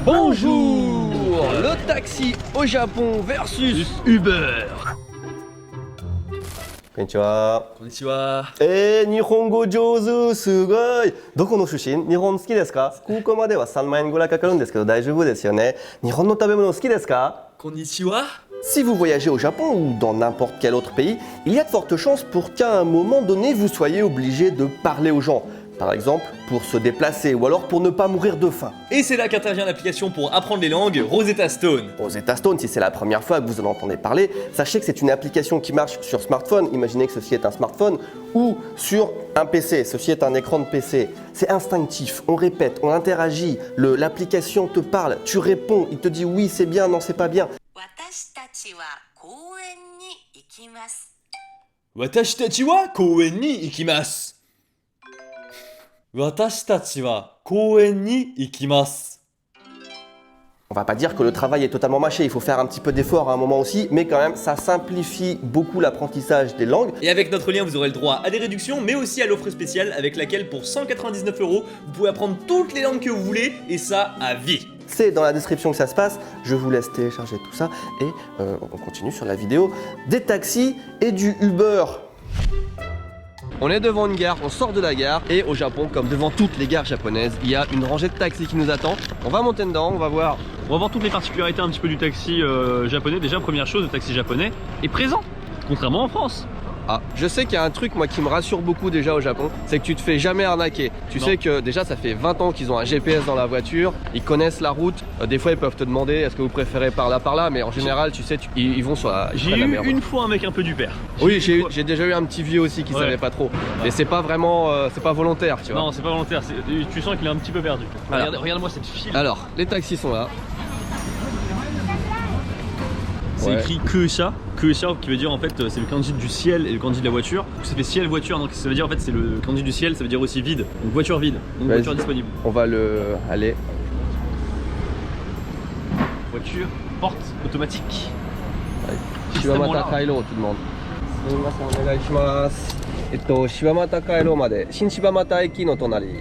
Bonjour. Le taxi au Japon versus Uber. Konnichiwa. Konnichiwa. 日本語上手すごい。どこの出身？日本好きですか？空港までは3万円ぐらいかかるんですけど大丈夫ですよね。日本の食べ物好きですか？ Konnichiwa. Si vous voyagez au Japon ou dans n'importe quel autre pays, il y a de fortes chances pour qu'à un moment donné vous soyez obligé de parler aux gens. Par exemple, pour se déplacer ou alors pour ne pas mourir de faim. Et c'est là qu'intervient l'application pour apprendre les langues Rosetta Stone. Rosetta Stone, si c'est la première fois que vous en entendez parler, sachez que c'est une application qui marche sur smartphone, imaginez que ceci est un smartphone, ou sur un PC, ceci est un écran de PC. C'est instinctif, on répète, on interagit, l'application te parle, tu réponds, il te dit oui c'est bien, non c'est pas bien. Watashi tachi wa kouen ni ikimasu. Watashi tachi wa kouen ni ikimasu. On va pas dire que le travail est totalement mâché, il faut faire un petit peu d'effort à un moment aussi, mais quand même ça simplifie beaucoup l'apprentissage des langues. Et avec notre lien, vous aurez le droit à des réductions, mais aussi à l'offre spéciale avec laquelle pour 199 €, vous pouvez apprendre toutes les langues que vous voulez, et ça à vie. C'est dans la description que ça se passe, je vous laisse télécharger tout ça et on continue sur la vidéo des taxis et du Uber. On est devant une gare, on sort de la gare et au Japon, comme devant toutes les gares japonaises, il y a une rangée de taxis qui nous attend. On va monter dedans, on va voir. On va voir toutes les particularités un petit peu du taxi japonais. Déjà, première chose, le taxi japonais est présent, contrairement en France. Ah, je sais qu'il y a un truc moi qui me rassure beaucoup déjà au Japon, c'est que tu te fais jamais arnaquer. Tu sais que déjà ça fait 20 ans qu'ils ont un GPS dans la voiture, ils connaissent la route, des fois ils peuvent te demander est-ce que vous préférez par là, mais en général tu sais, ils vont sur la... J'ai eu une fois un mec un peu du père. Oui, j'ai déjà eu un petit vieux aussi qui savait pas trop, mais c'est pas vraiment, c'est pas volontaire tu vois. Non, c'est pas volontaire, tu sens qu'il est un petit peu perdu. Voilà. Regarde-moi cette file. Alors, les taxis sont là. C'est écrit Keusha qui veut dire en fait c'est le kanji du ciel et le kanji de la voiture. Donc ça fait ciel voiture, donc ça veut dire en fait c'est le kanji du ciel, ça veut dire aussi vide. Donc voiture vide, donc voiture disponible. On va le aller. Voiture, porte automatique. Shiwamata Kairo tu demandes. Shiwamata Kairo made Shinshibamata Eki no tonari.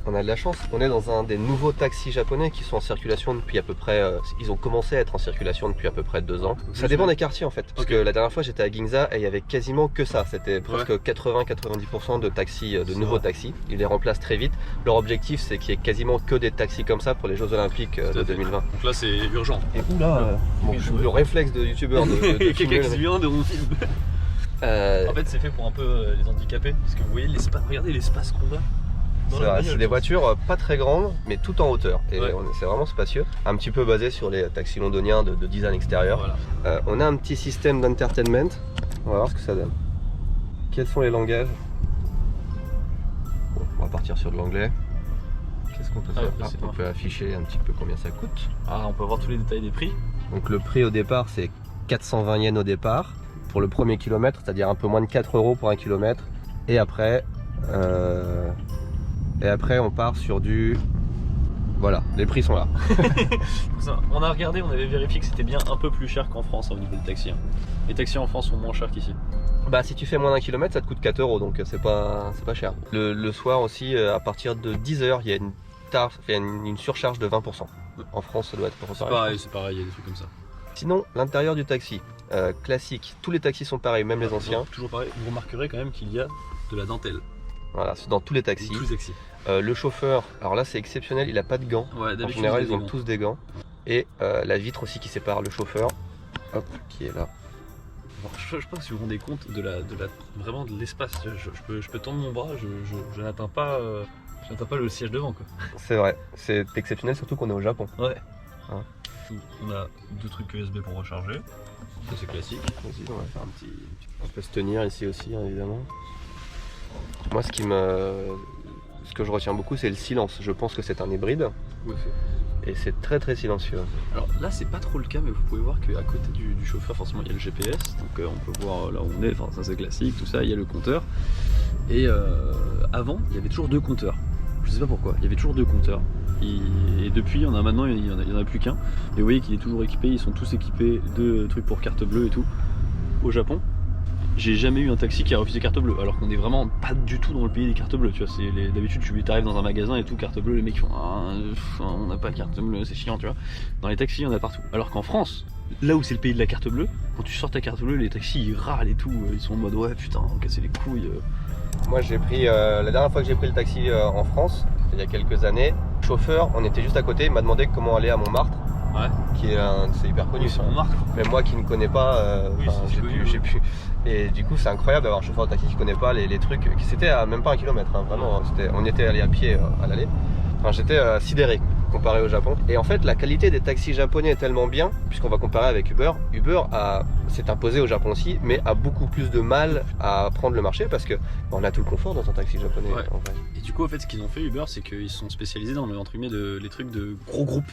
On a de la chance, on est dans un des nouveaux taxis japonais qui sont en circulation depuis à peu près, ils ont commencé à être en circulation depuis à peu près 2 ans. Ça dépend des quartiers en fait, parce que la dernière fois j'étais à Ginza et il y avait quasiment que ça, c'était presque 80-90% de taxis, de nouveaux taxis. Ils les remplacent très vite. Leur objectif c'est qu'il y ait quasiment que des taxis comme ça pour les Jeux Olympiques de 2020. Donc là c'est urgent. Et oula, le réflexe de youtubeur de quelqu'un qui vient de mon film. En fait c'est fait pour un peu les handicapés, parce que vous voyez l'espace, regardez l'espace qu'on a. C'est des voitures pas très grandes mais tout en hauteur et c'est vraiment spacieux, un petit peu basé sur les taxis londoniens de design extérieur. Voilà. On a un petit système d'entertainment, on va voir ce que ça donne. Quels sont les langages? Bon, on va partir sur de l'anglais. Qu'est-ce qu'on peut faire? On peut afficher un petit peu combien ça coûte. Ah, on peut voir tous les détails des prix. Donc le prix au départ c'est 420 yens au départ pour le premier kilomètre, c'est à dire un peu moins de 4 € pour un kilomètre, et après on part sur du... Voilà, les prix sont là. On a regardé, on avait vérifié que c'était bien un peu plus cher qu'en France au niveau des taxis. Les taxis en France sont moins chers qu'ici. Bah si tu fais moins d'un kilomètre ça te coûte 4 €, donc c'est pas cher. Le soir aussi, à partir de 10 h, il y a une surcharge de 20%. En France ça doit être pareil. C'est pareil, il y a des trucs comme ça. Sinon, l'intérieur du taxi, classique, tous les taxis sont pareils, même les anciens. Toujours pareil, vous remarquerez quand même qu'il y a de la dentelle. Voilà, c'est dans tous les taxis. Tous les taxis. Le chauffeur, alors là c'est exceptionnel, il a pas de gants. En général ils ont tous des gants. Et la vitre aussi qui sépare le chauffeur, hop, qui est là. Alors, je sais pas si vous vous rendez compte vraiment de l'espace. Je peux tendre mon bras, je n'atteins pas le siège devant quoi. C'est vrai, c'est exceptionnel surtout qu'on est au Japon. Ouais. Hein. On a 2 trucs USB pour recharger. Ça c'est classique. Vas-y, on va faire un petit... On peut se tenir ici aussi hein, évidemment. Moi ce que je retiens beaucoup c'est le silence. Je pense que c'est un hybride. Ouais. Et c'est très très silencieux. Alors là c'est pas trop le cas, mais vous pouvez voir qu'à côté du chauffeur forcément il y a le GPS. Donc on peut voir là où on est, enfin ça c'est classique, tout ça, il y a le compteur. Et avant il y avait toujours 2 compteurs. Je sais pas pourquoi, il y avait toujours 2 compteurs. Et depuis maintenant il y en a plus qu'un. Et vous voyez qu'il est toujours équipé, ils sont tous équipés de trucs pour carte bleue et tout au Japon. j'ai jamais eu un taxi qui a refusé carte bleue, alors qu'on est vraiment pas du tout dans le pays des cartes bleues, tu vois. D'habitude, tu arrives dans un magasin et tout, carte bleue, les mecs font on n'a pas carte bleue, c'est chiant, tu vois. Dans les taxis, il y en a partout. Alors qu'en France, là où c'est le pays de la carte bleue, quand tu sors ta carte bleue, les taxis ils râlent et tout, ils sont en mode ouais putain, casser les couilles. Moi j'ai pris, la dernière fois que j'ai pris le taxi en France, il y a quelques années, le chauffeur, on était juste à côté, il m'a demandé comment aller à Montmartre. Ouais. Qui est c'est hyper connu. Oui, c'est Montmartre. Même moi qui ne connais pas, Oui, j'ai pu. Et du coup c'est incroyable d'avoir un chauffeur de taxi qui connaît pas les trucs. C'était à même pas 1 kilomètre, hein, vraiment. On était allé à pied à l'aller. Enfin, j'étais sidéré comparé au Japon. Et en fait la qualité des taxis japonais est tellement bien, puisqu'on va comparer avec Uber. Uber s'est imposé au Japon aussi, mais a beaucoup plus de mal à prendre le marché parce que on a tout le confort dans un taxi japonais. Ouais. En vrai. Et du coup en fait ce qu'ils ont fait Uber, c'est qu'ils sont spécialisés dans entre guillemets les trucs de gros groupes.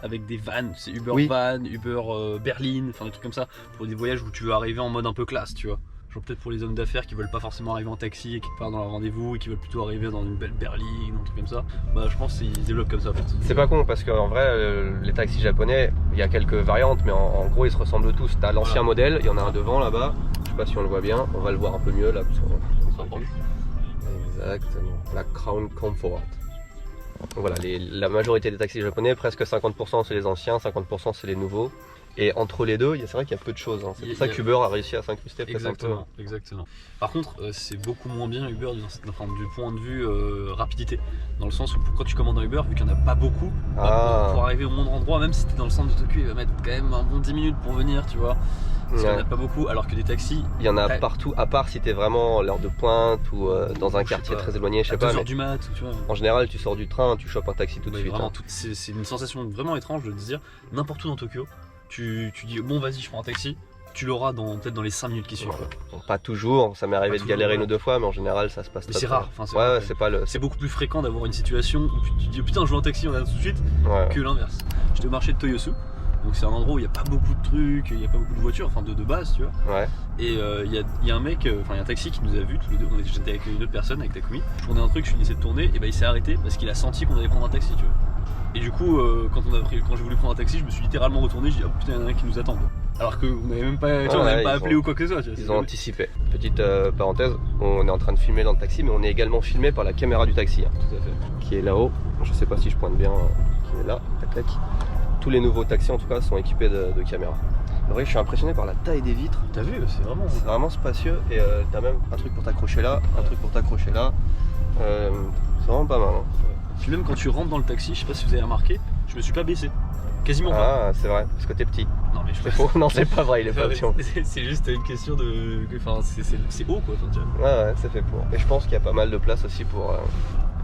Avec des vannes, c'est Uber Van, Uber Berlin, enfin des trucs comme ça, pour des voyages où tu veux arriver en mode un peu classe, tu vois. Genre peut-être pour les hommes d'affaires qui veulent pas forcément arriver en taxi et qui partent dans leur rendez-vous et qui veulent plutôt arriver dans une belle berline, un truc comme ça. Bah je pense qu'ils développent comme ça en fait. C'est pas con parce qu'en vrai les taxis japonais, il y a quelques variantes mais en gros ils se ressemblent tous. T'as l'ancien modèle, il y en a un devant là-bas, je sais pas si on le voit bien, on va le voir un peu mieux là. Exactement, la Crown Comfort. Voilà, la majorité des taxis japonais, presque 50% c'est les anciens, 50% c'est les nouveaux. Et entre les deux, c'est vrai qu'il y a peu de choses. Hein. C'est pour ça qu'Uber a réussi à s'incruster presque un peu. Exactement. Par contre, c'est beaucoup moins bien Uber du point de vue rapidité. Dans le sens où quand tu commandes un Uber, vu qu'il n'y en a pas beaucoup, pour arriver au moindre endroit, même si tu es dans le centre de Tokyo, il va mettre quand même un bon 10 minutes pour venir, tu vois. Parce qu'il n'y en a pas beaucoup, alors que des taxis... Il y en a partout, à part si t'es vraiment à l'heure de pointe ou dans un quartier très éloigné, je sais pas. À 2h du mat, tu vois. En général, tu sors du train, tu chopes un taxi tout de suite. Vraiment, c'est une sensation vraiment étrange de te dire, n'importe où dans Tokyo, tu dis bon vas-y je prends un taxi, tu l'auras peut-être dans les 5 minutes qui suivent. Bon, pas toujours, ça m'est arrivé de galérer une ou deux fois, mais en général ça se passe très c'est rare. C'est beaucoup plus fréquent d'avoir une situation où tu te dis oh, putain je veux un taxi, on a tout de suite, que l'inverse. J'étais au marché de Toyosu, donc c'est un endroit où il n'y a pas beaucoup de trucs, il n'y a pas beaucoup de voitures, enfin de base tu vois. Ouais. Et il y a un mec, il y a un taxi qui nous a vus tous les deux, j'étais avec une autre personne, avec Takumi, je tournais un truc, je finissais de tourner, et bah il s'est arrêté parce qu'il a senti qu'on allait prendre un taxi tu vois. Et du coup, quand j'ai voulu prendre un taxi, je me suis littéralement retourné, je dis oh putain, il y en a un qui nous attend. Alors qu'on n'avait même pas, appelé ou quoi que ce soit. Tu vois, ils ont anticipé. Petite parenthèse, on est en train de filmer dans le taxi, mais on est également filmé par la caméra du taxi. Hein, tout à fait. Qui est là-haut. Je sais pas si je pointe bien, qui est là. Tac tac. Tous les nouveaux taxis en tout cas sont équipés de caméras. En vrai, je suis impressionné par la taille des vitres. T'as vu, c'est vraiment spacieux et t'as même un truc pour t'accrocher là, un truc pour t'accrocher là. C'est vraiment pas mal. Hein. Puis même quand tu rentres dans le taxi, je sais pas si vous avez remarqué, je me suis pas baissé. Quasiment pas. Ah, c'est vrai, parce que t'es petit. Non, mais c'est faux. Non, c'est pas vrai, il est pas option. C'est juste une question de. Enfin, c'est haut quoi. Ouais, c'est fait pour. Et je pense qu'il y a pas mal de place aussi pour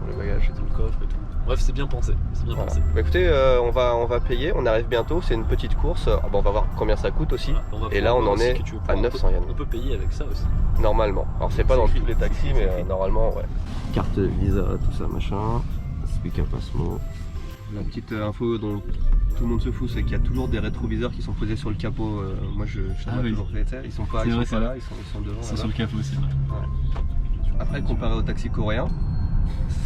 le bagage et tout. Le coffre et tout. Bref, c'est bien pensé. Pensé. Bah, écoutez, on va payer, on arrive bientôt, c'est une petite course. On va voir combien ça coûte aussi. Et là, on en est à 900 yens. On peut payer avec ça aussi. Normalement. Alors, c'est pas dans tous les taxis, mais normalement, ouais. Carte Visa, tout ça, machin. Speak Passmo. La petite info dont tout le monde se fout, c'est qu'il y a toujours des rétroviseurs qui sont posés sur le capot. Moi, je toujours fait, ils sont pas là, ils sont devant. C'est sur le capot aussi. Ouais. Après, comparé au taxi coréen,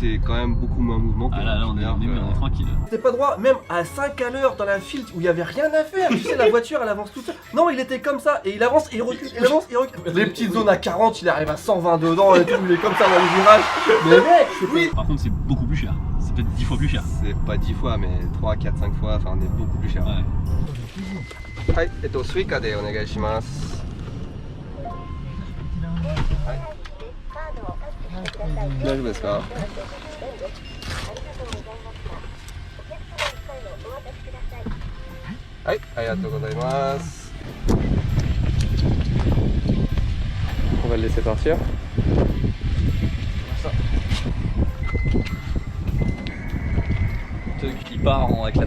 c'est quand même beaucoup moins mouvement. Ah là, on est tranquille. T'es pas droit, même à 5 à l'heure dans la file où il y avait rien à faire. Tu sais, la voiture elle avance toute seule. Non, il était comme ça et il avance et il recule, il avance et il recule. Les petites zones à 40, il arrive à 120 dedans et tout, il est comme ça dans les virages. Mais mec, oui. Par contre, c'est beaucoup plus cher. C'est peut-être 10 fois plus cher. C'est pas 10 fois, mais 3, 4, 5 fois, enfin, on est beaucoup plus cher. Ouais. Hai, suika de onegai shimasu. Daijoubu desu ka? Hai, arigatou gozaimasu. On va le laisser partir. Qui part avec la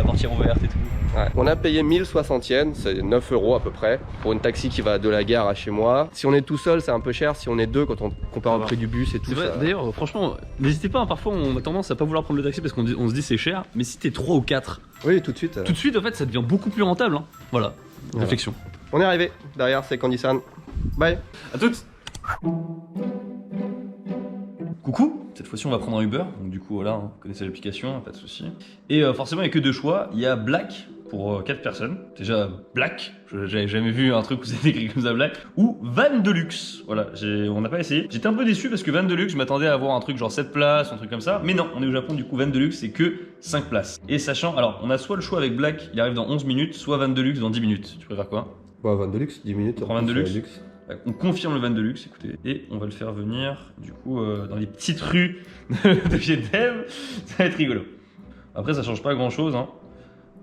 portière ouverte et tout. Ouais. On a payé 1060 yens, c'est 9 € à peu près, pour une taxi qui va de la gare à chez moi. Si on est tout seul, c'est un peu cher. Si on est deux, quand on compare au prix du bus et tout ça. D'ailleurs, franchement, n'hésitez pas. Parfois, on a tendance à pas vouloir prendre le taxi parce qu'on se dit c'est cher. Mais si t'es 3 ou 4, oui, tout de suite. Tout de suite, en fait, ça devient beaucoup plus rentable. Hein. Voilà. Réflexion. On est arrivé. Derrière, c'est Candy-san. Bye. À toutes. Coucou, cette fois-ci on va prendre un Uber, donc du coup voilà, vous connaissez l'application, pas de souci. Et forcément il n'y a que deux choix, il y a Black pour 4 personnes. Déjà Black, j'avais jamais vu un truc où c'était écrit comme ça Black. Ou Van Deluxe, voilà, on n'a pas essayé. J'étais un peu déçu parce que Van Deluxe, je m'attendais à avoir un truc genre 7 places, un truc comme ça. Mais non, on est au Japon, du coup Van Deluxe c'est que 5 places. Et sachant, alors on a soit le choix avec Black, il arrive dans 11 minutes, soit Van Deluxe dans 10 minutes. Tu préfères quoi? Bah, Van Deluxe, 10 minutes. On prend Van Deluxe. On confirme le Van Deluxe, écoutez, et on va le faire venir du coup dans les petites rues de chez Dev. Ça va être rigolo. Après, ça change pas grand chose. Hein.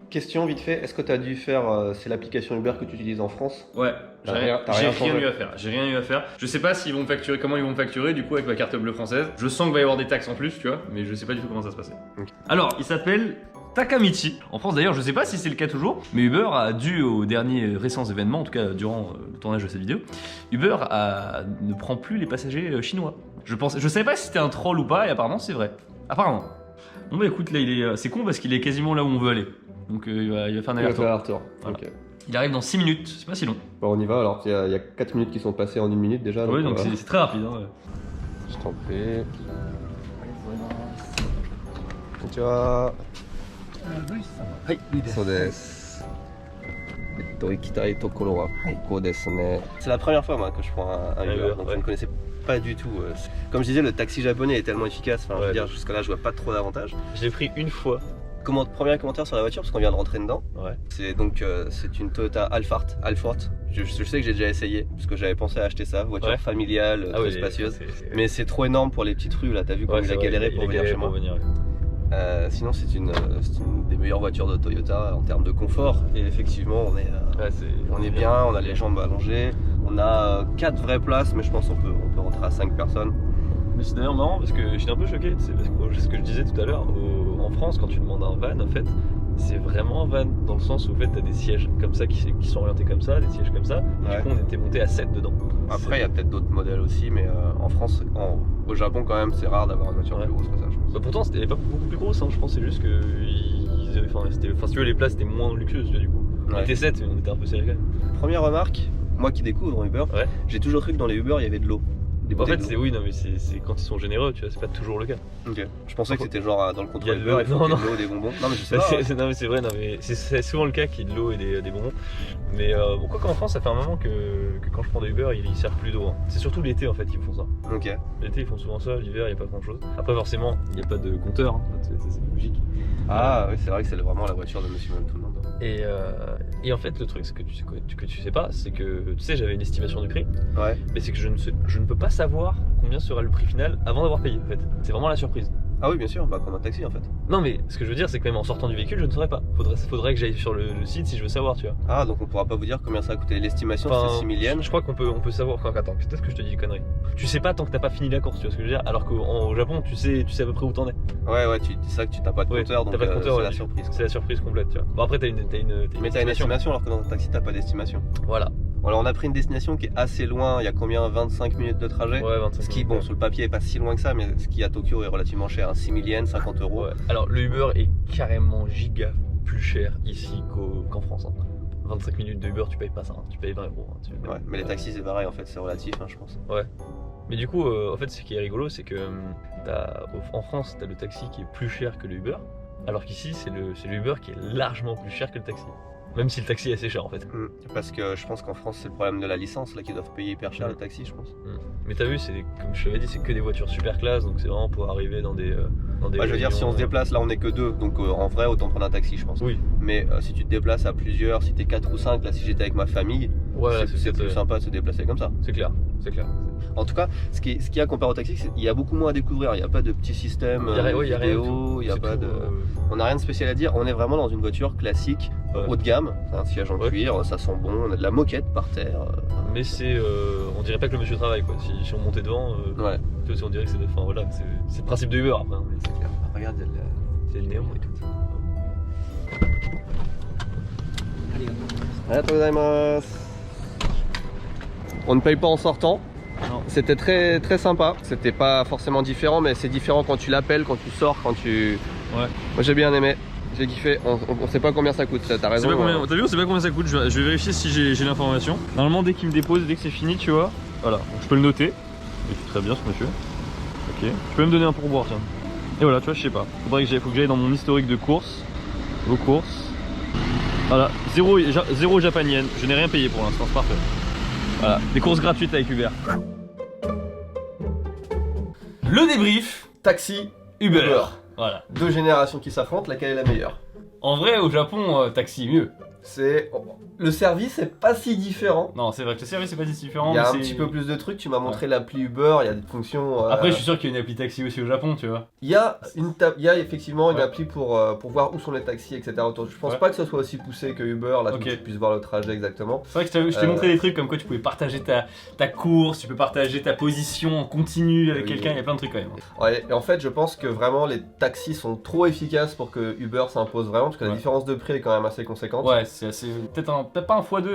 Question vite fait, est-ce que tu as dû faire. C'est l'application Uber que tu utilises en France? Ouais, T'as j'ai rien rien eu à faire. J'ai rien eu à faire. Je sais pas s'ils vont me facturer, comment ils vont me facturer du coup avec ma carte bleue française. Je sens qu'il va y avoir des taxes en plus, tu vois, mais je sais pas du tout comment ça se passait. Okay. Alors, il s'appelle Takamichi. En France d'ailleurs, je sais pas si c'est le cas toujours, mais Uber a dû aux derniers récents événements, en tout cas durant le tournage de cette vidéo, Uber ne prend plus les passagers chinois. Je savais pas si c'était un troll ou pas, et apparemment c'est vrai. Apparemment. Bon bah écoute, là c'est con parce qu'il est quasiment là où on veut aller. Donc il va faire un aller-retour. Voilà. Okay. Il arrive dans 6 minutes, c'est pas si long. Bon, on y va alors, il y a 4 minutes qui sont passées en 1 minute déjà. Oui, donc c'est très rapide. Hein, ouais. Je t'en prie. Konnichiwa. C'est la première fois moi, que je prends un Uber, donc je ne connaissais pas du tout. Comme je disais, le taxi japonais est tellement efficace, enfin, je veux dire, jusqu'à là je vois pas trop d'avantages. Je l'ai pris une fois. Premier commentaire sur la voiture, parce qu'on vient de rentrer dedans. Ouais. C'est une Toyota Alphard. Je sais que j'ai déjà essayé, parce que j'avais pensé à acheter ça, voiture familiale, très spacieuse. Mais c'est trop énorme pour les petites rues là, t'as vu comme il a galéré pour venir chez moi. Sinon c'est une des meilleures voitures de Toyota en termes de confort, et effectivement on est bien, on a les jambes allongées, on a 4 vraies places, mais je pense qu'on peut rentrer à 5 personnes. Mais c'est d'ailleurs marrant parce que j'étais un peu choqué, c'est parce que ce que je disais tout à l'heure, en France quand tu demandes un van en fait, c'est vraiment un van dans le sens où en fait t'as des sièges comme ça qui sont orientés comme ça, des sièges comme ça, et du coup on était monté à 7 dedans. Après il y a peut-être d'autres modèles aussi, mais en France, au Japon quand même c'est rare d'avoir une voiture plus grosse que ça je pense. Bah pourtant c'était pas beaucoup plus grosse, hein. Je pense c'est juste que si tu veux les places étaient moins luxueuses tu vois, du coup. On était 7 mais on était un peu serré quand même. Première remarque, moi qui découvre Uber, j'ai toujours cru que dans les Uber il y avait de l'eau. En fait, c'est quand ils sont généreux, tu vois, c'est pas toujours le cas. Ok. Je pensais que c'était genre dans le contrôle Uber, il faut qu'il y ait de l'eau et des bonbons. Non, mais je sais pas. Non, mais c'est vrai, c'est souvent le cas qu'il y ait de l'eau et des bonbons. Mais quoi qu'en France, ça fait un moment que quand je prends des Uber, ils servent plus d'eau. Hein. C'est surtout l'été en fait qu'ils font ça. Ok. L'été, ils font souvent ça, l'hiver, il n'y a pas grand chose. Après, forcément, il n'y a pas de compteur, hein. C'est logique. Ah, oui, c'est vrai que c'est vraiment la voiture de monsieur même tout le monde. Et en fait, le truc que tu sais pas, c'est que tu sais, j'avais une estimation du prix. Ouais. Mais c'est que je ne peux pas savoir combien sera le prix final avant d'avoir payé en fait. C'est vraiment la surprise. Ah oui, bien sûr, bah comme un taxi en fait. Non, mais ce que je veux dire, c'est que même en sortant du véhicule, je ne saurais pas. Faudrait que j'aille sur le site si je veux savoir, tu vois. Ah, donc on pourra pas vous dire combien ça a coûté. L'estimation, c'est 6 000 yens. Je crois qu'on peut savoir. Attends, peut-être que je te dis une connerie. Tu sais pas tant que t'as pas fini la course, tu vois ce que je veux dire. Alors qu'au Japon, tu sais à peu près où t'en es. Ouais, tu dis ça que tu n'as pas de compteur, donc c'est la surprise. C'est la surprise complète, tu vois. Bon, après, t'as une mais t'as une estimation alors que dans un taxi, t'as pas d'estimation. Voilà. Alors on a pris une destination qui est assez loin, il y a combien, 25 minutes de trajet. Ouais, 25 ce qui, bon, sur le papier est pas si loin que ça, mais ce qui à Tokyo est relativement cher, 6 000 yens, 50 euros. Ouais. Alors le Uber est carrément giga plus cher ici qu'en France. Hein. 25 minutes de Uber, tu payes pas ça, hein. Tu payes 20 euros. Hein. Ouais, mais les taxis c'est pareil en fait, c'est relatif, hein, je pense. Ouais. Mais du coup, en fait, ce qui est rigolo, c'est que en France, t'as le taxi qui est plus cher que le Uber, alors qu'ici, c'est le Uber qui est largement plus cher que le taxi. Même si le taxi est assez cher en fait. Parce que je pense qu'en France c'est le problème de la licence là, qu'ils doivent payer hyper cher le taxi je pense. Mais t'as vu, comme je t'avais dit, c'est que des voitures super classe, donc c'est vraiment pour arriver dans des je veux dire, si on se déplace là on est que 2, donc en vrai autant prendre un taxi je pense. Oui. Mais si tu te déplaces à plusieurs, si t'es 4 ou 5, là si j'étais avec ma famille, c'est plus sympa de se déplacer comme ça. C'est clair. En tout cas, ce qu'il y a comparé au taxi, c'est qu'il y a beaucoup moins à découvrir. Il n'y a pas de petits systèmes vidéo, il y a pas de... On n'a rien de spécial à dire, on est vraiment dans une voiture classique, haut de gamme, c'est un siège en cuir, ça sent bon, on a de la moquette par terre. Mais on dirait pas que le monsieur travaille quoi, si on montait devant, on dirait que c'est le principe de Uber après. Hein, mais c'est clair. Regarde, il y a le néon et tout. On ne paye pas en sortant. C'était très très sympa. C'était pas forcément différent, mais c'est différent quand tu l'appelles, quand tu sors, quand tu. Ouais. Moi j'ai bien aimé. J'ai kiffé. On sait pas combien ça coûte. T'as raison. T'as vu, on sait pas combien ça coûte. Je vais vérifier si j'ai l'information. Normalement, dès qu'il me dépose, dès que c'est fini, tu vois. Voilà. Donc, je peux le noter. Il fait très bien ce monsieur. Ok. Tu peux me donner un pourboire, tiens. Et voilà, tu vois, je sais pas. Faut que j'aille dans mon historique de courses. Vos courses. Voilà, zéro japanienne, je n'ai rien payé pour l'instant, c'est parfait. Voilà, des courses gratuites avec Uber. Le débrief, Taxi, Uber. Voilà. Deux générations qui s'affrontent, laquelle est la meilleure? En vrai, au Japon, taxi mieux. C'est... Le service est pas si différent. Non, c'est vrai que le service est pas si différent. Il y a mais un c'est- petit peu plus de trucs, tu m'as montré l'appli Uber, il y a des fonctions... Après, je suis sûr qu'il y a une appli taxi aussi au Japon, tu vois. Il y a effectivement une Ouais. appli pour voir où sont les taxis, etc. Je pense Ouais. pas que ce soit aussi poussé que Uber, là, Ok. que tu puisses voir le trajet exactement. C'est vrai que je t'ai montré des trucs comme quoi tu pouvais partager ta course, tu peux partager ta position en continu avec Oui. quelqu'un, il y a plein de trucs quand même. Ouais, et en fait, je pense que vraiment les taxis sont trop efficaces pour que Uber s'impose vraiment, parce que la Ouais. différence différence de prix est quand même assez conséquente. Ouais, c'est assez. Peut-être pas un x2,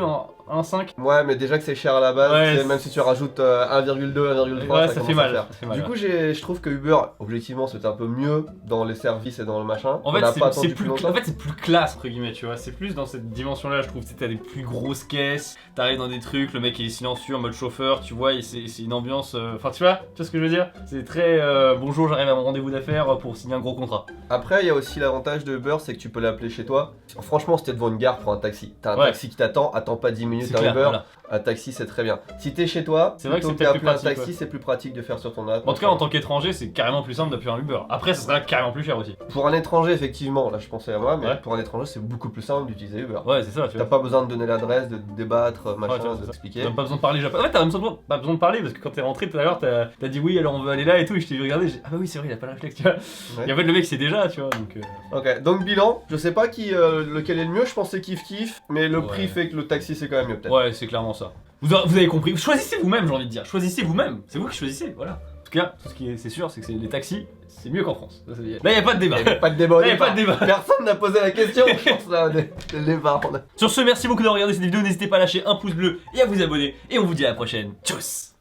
un 5. Ouais, mais déjà que c'est cher à la base, Ouais, tu sais, même si tu rajoutes 1,2, 1,3, Ouais, ça ça commence fait à mal. faire. Ça fait mal, Du ouais. coup, je trouve que Uber, objectivement, c'était un peu mieux dans les services et dans le machin. En On fait, n'a c'est pas attendu c'est plus plus, longtemps. en fait, c'est plus classe, entre guillemets, tu vois. C'est plus dans cette dimension-là, je trouve. Tu sais, t'as des plus grosses caisses, t'arrives dans des trucs, le mec il est silencieux en mode chauffeur, tu vois, et c'est une ambiance. Enfin, tu vois ce que je veux dire? C'est très bonjour, j'arrive à mon rendez-vous d'affaires pour signer un gros contrat. Après, il y a aussi l'avantage de Uber, c'est que tu peux l'appeler chez toi. Franchement, si t'es devant une gare pour un taxi, t'as un Ouais. taxi qui t'attend, attends pas 10 minutes C'est un clair, Uber, voilà. un taxi c'est très bien. Si t'es chez toi, C'est vrai que plutôt c'est peut-être qu'appeler plus un pratique, taxi, c'est plus pratique de faire sur ton app. En tout cas, en tant qu'étranger, c'est carrément plus simple d'appeler un Uber. Après, ça sera carrément plus cher aussi. Pour un étranger, effectivement, là je pensais à moi, mais Ouais. pour un étranger, c'est beaucoup plus simple d'utiliser Uber. Ouais, c'est ça, tu T'as vois. pas besoin de donner l'adresse, de débattre, machin, tu vois, c'est de ça. t'expliquer. T'as même pas besoin de parler japonais. En fait, t'as même pas besoin de parler parce que quand t'es rentré tout à l'heure, t'as dit oui, alors on veut aller là et tout. Et je t'ai regardé, j'ai dit, ah bah oui, c'est vrai, il a pas le réflexe, tu vois. Ouais. Et en fait, le mec, c'est déjà, tu vois. Donc, Ok, donc bilan, je sais pas lequel est le mieux, je pense que c'est kiff, mais le Ouais. prix fait que le taxi c'est quand même mieux peut-être. ouais, c'est clairement ça. Vous avez compris. Choisissez vous-même, j'ai envie de dire. Choisissez vous-même. C'est vous qui choisissez, voilà. En tout cas, tout ce qui est, c'est sûr, c'est que les taxis, c'est mieux qu'en France. Là, y a pas de débat. Il y avait pas de débat. au Là, y a départ. pas de débat. Personne n'a posé la question, je pense là, dès le départ. Sur ce, merci beaucoup d'avoir regardé cette vidéo. N'hésitez pas à lâcher un pouce bleu et à vous abonner. Et on vous dit à la prochaine. Tchuss!